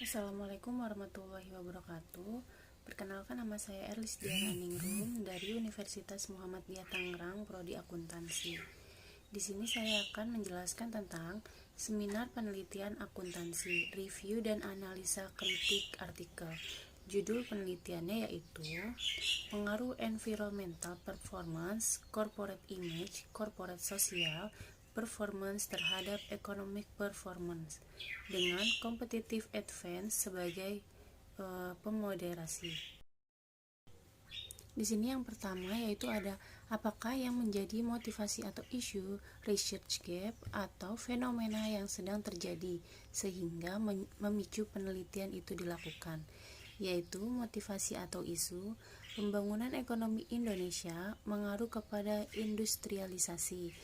Assalamualaikum warahmatullahi wabarakatuh. Perkenalkan, nama saya Erlis Diana Ningrum dari Universitas Muhammadiyah Tangerang, Prodi Akuntansi. Di sini saya akan menjelaskan tentang seminar penelitian akuntansi, review dan analisa kritik artikel. Judul penelitiannya yaitu pengaruh environmental performance, corporate image, corporate social performance terhadap economic performance dengan competitive advantage sebagai pemoderasi. Di sini yang pertama yaitu ada apakah yang menjadi motivasi atau isu research gap atau fenomena yang sedang terjadi sehingga memicu penelitian itu dilakukan, yaitu motivasi atau isu pembangunan ekonomi Indonesia mengaruh kepada industrialisasi.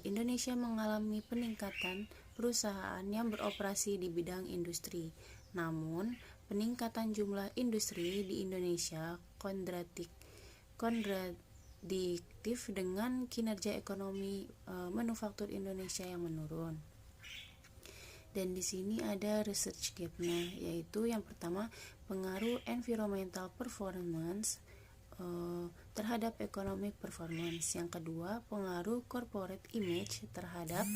Indonesia mengalami peningkatan perusahaan yang beroperasi di bidang industri. Namun, peningkatan jumlah industri di Indonesia kontradiktif dengan kinerja ekonomi manufaktur Indonesia yang menurun. Dan di sini ada research gap-nya, yaitu yang pertama pengaruh environmental performance terhadap economic performance. Yang kedua, pengaruh corporate image terhadap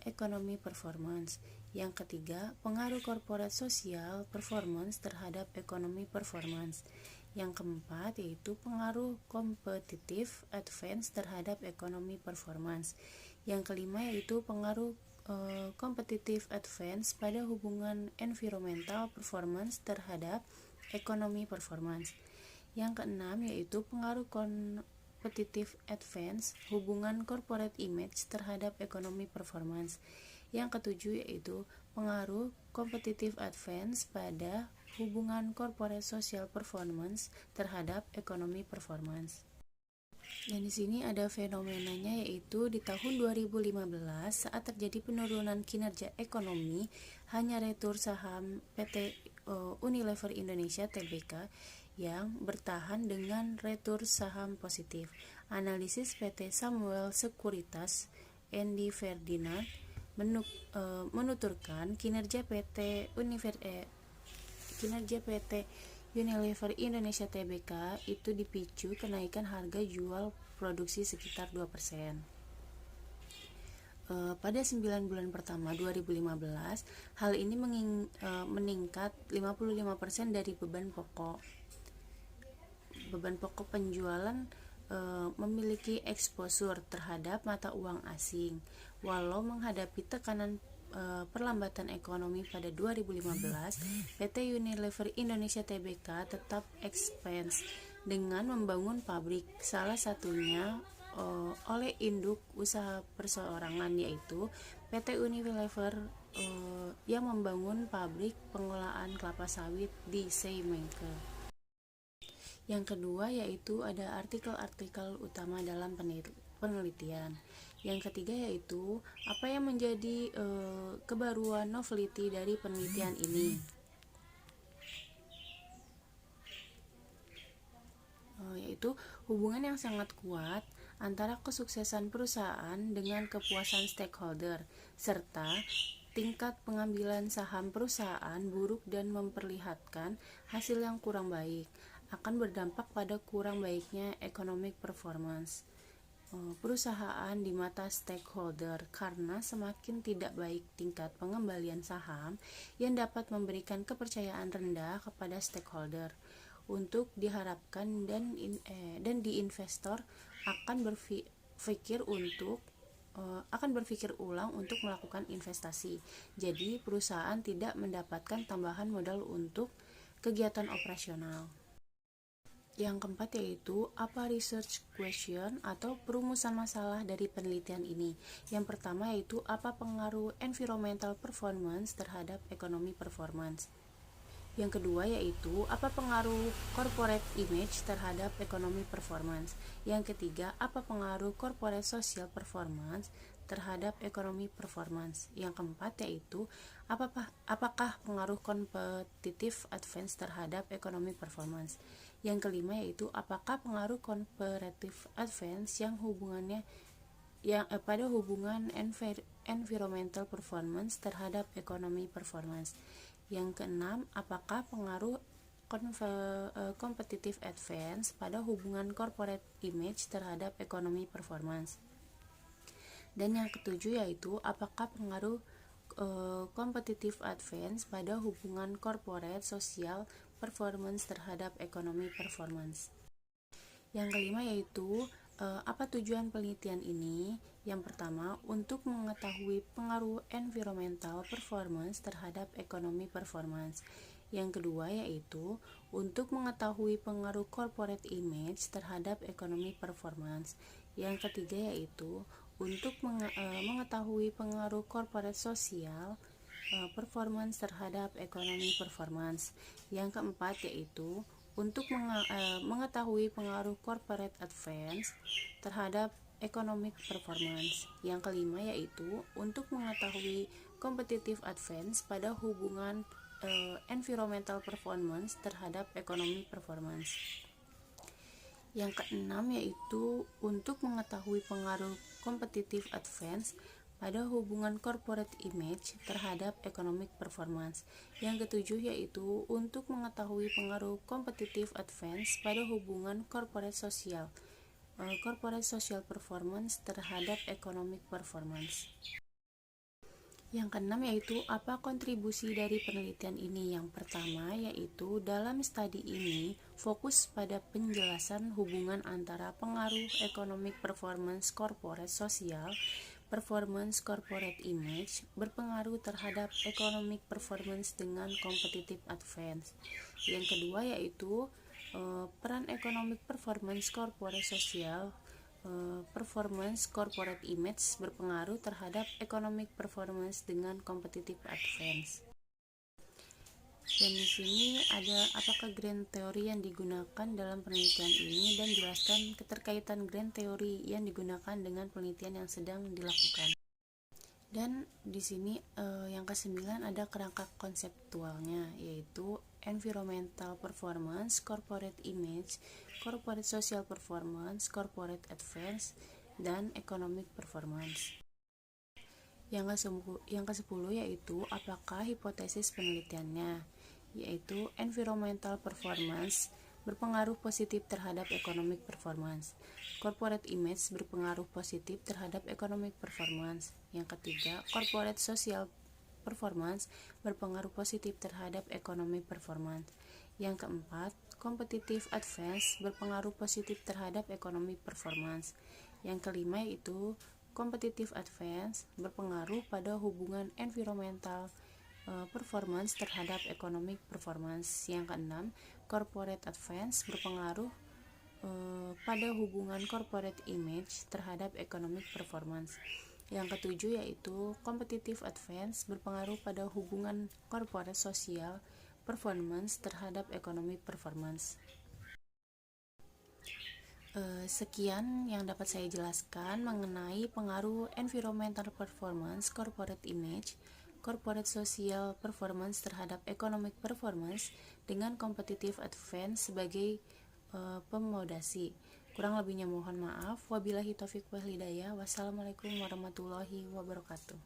economic performance. Yang ketiga, pengaruh corporate social performance terhadap economic performance. Yang keempat yaitu pengaruh competitive advantage terhadap economic performance. Yang kelima yaitu pengaruh competitive advantage pada hubungan environmental performance terhadap economic performance. Yang keenam yaitu pengaruh competitive advantage hubungan corporate image terhadap economic performance. Yang ketujuh yaitu pengaruh competitive advantage pada hubungan corporate social performance terhadap economic performance. Dan di sini ada fenomenanya, yaitu di tahun 2015 saat terjadi penurunan kinerja ekonomi, hanya retur saham PT Unilever Indonesia Tbk yang bertahan dengan retur saham positif. Analisis PT Samuel Sekuritas Andy Ferdinand menuturkan kinerja PT Unilever Indonesia Tbk itu dipicu kenaikan harga jual produksi sekitar 2%. Pada 9 bulan pertama 2015, hal ini meningkat 55% dari beban pokok penjualan memiliki exposure terhadap mata uang asing. Walau menghadapi tekanan perlambatan ekonomi pada 2015, PT Unilever Indonesia Tbk tetap expand dengan membangun pabrik, salah satunya oleh induk usaha perseorangan yaitu PT Unilever yang membangun pabrik pengolahan kelapa sawit di Seimengke. Yang kedua yaitu ada artikel-artikel utama dalam penelitian. Yang ketiga yaitu apa yang menjadi kebaruan novelty dari penelitian ini. Yaitu hubungan yang sangat kuat antara kesuksesan perusahaan dengan kepuasan stakeholder, serta tingkat pengambilan saham perusahaan buruk dan memperlihatkan hasil yang kurang baik akan berdampak pada kurang baiknya economic performance perusahaan di mata stakeholder, karena semakin tidak baik tingkat pengembalian saham yang dapat memberikan kepercayaan rendah kepada stakeholder. Untuk diharapkan dan di investor akan berpikir ulang untuk melakukan investasi. Jadi perusahaan tidak mendapatkan tambahan modal untuk kegiatan operasional. Yang keempat yaitu apa research question atau perumusan masalah dari penelitian ini. Yang pertama yaitu apa pengaruh environmental performance terhadap economic performance. Yang kedua yaitu apa pengaruh corporate image terhadap economic performance. Yang ketiga apa pengaruh corporate social performance terhadap economic performance. Yang keempat yaitu apakah pengaruh competitive advantage terhadap economic performance. Yang kelima yaitu apakah pengaruh comparative advantage pada hubungan environmental performance terhadap economic performance. Yang keenam, apakah pengaruh competitive advance pada hubungan corporate image terhadap economic performance. Dan yang ketujuh yaitu apakah pengaruh competitive advance pada hubungan corporate social performance terhadap economic performance. Yang kelima yaitu apa tujuan penelitian ini? Yang pertama, untuk mengetahui pengaruh environmental performance terhadap ekonomi performance. Yang kedua yaitu untuk mengetahui pengaruh corporate image terhadap ekonomi performance. Yang ketiga yaitu untuk mengetahui pengaruh corporate social performance terhadap ekonomi performance. Yang keempat yaitu untuk mengetahui pengaruh corporate advance terhadap economic performance. Yang kelima yaitu untuk mengetahui competitive advance pada hubungan environmental performance terhadap economic performance. Yang keenam yaitu untuk mengetahui pengaruh competitive advance pada hubungan corporate image terhadap economic performance. Yang ketujuh yaitu untuk mengetahui pengaruh competitive advance pada hubungan corporate social performance terhadap economic performance. Yang keenam yaitu apa kontribusi dari penelitian ini? Yang pertama yaitu dalam studi ini fokus pada penjelasan hubungan antara pengaruh economic performance corporate social performance corporate image berpengaruh terhadap economic performance dengan competitive advance. Yang kedua yaitu peran economic performance corporate social performance corporate image berpengaruh terhadap economic performance dengan competitive advance. Dan di sini ada apakah grand teori yang digunakan dalam penelitian ini dan jelaskan keterkaitan grand teori yang digunakan dengan penelitian yang sedang dilakukan. Dan di sini yang ke-9 ada kerangka konseptualnya yaitu environmental performance, corporate image, corporate social performance, corporate advance, dan economic performance. Yang ke-10 yaitu apakah hipotesis penelitiannya, yaitu environmental performance berpengaruh positif terhadap economic performance. Corporate image berpengaruh positif terhadap economic performance. Yang ketiga, corporate social performance berpengaruh positif terhadap economic performance. Yang keempat, competitive advance berpengaruh positif terhadap economic performance. Yang kelima yaitu competitive advance berpengaruh pada hubungan environmental performance terhadap economic performance. Yang keenam, corporate advance berpengaruh pada hubungan corporate image terhadap economic performance. Yang ketujuh yaitu competitive advance berpengaruh pada hubungan corporate social performance terhadap economic performance. Sekian yang dapat saya jelaskan mengenai pengaruh environmental performance, corporate image, corporate social performance terhadap economic performance dengan competitive advance sebagai pemodasi. Kurang lebihnya mohon maaf. Wabillahi taufiq wal hidayah. Wassalamualaikum warahmatullahi wabarakatuh.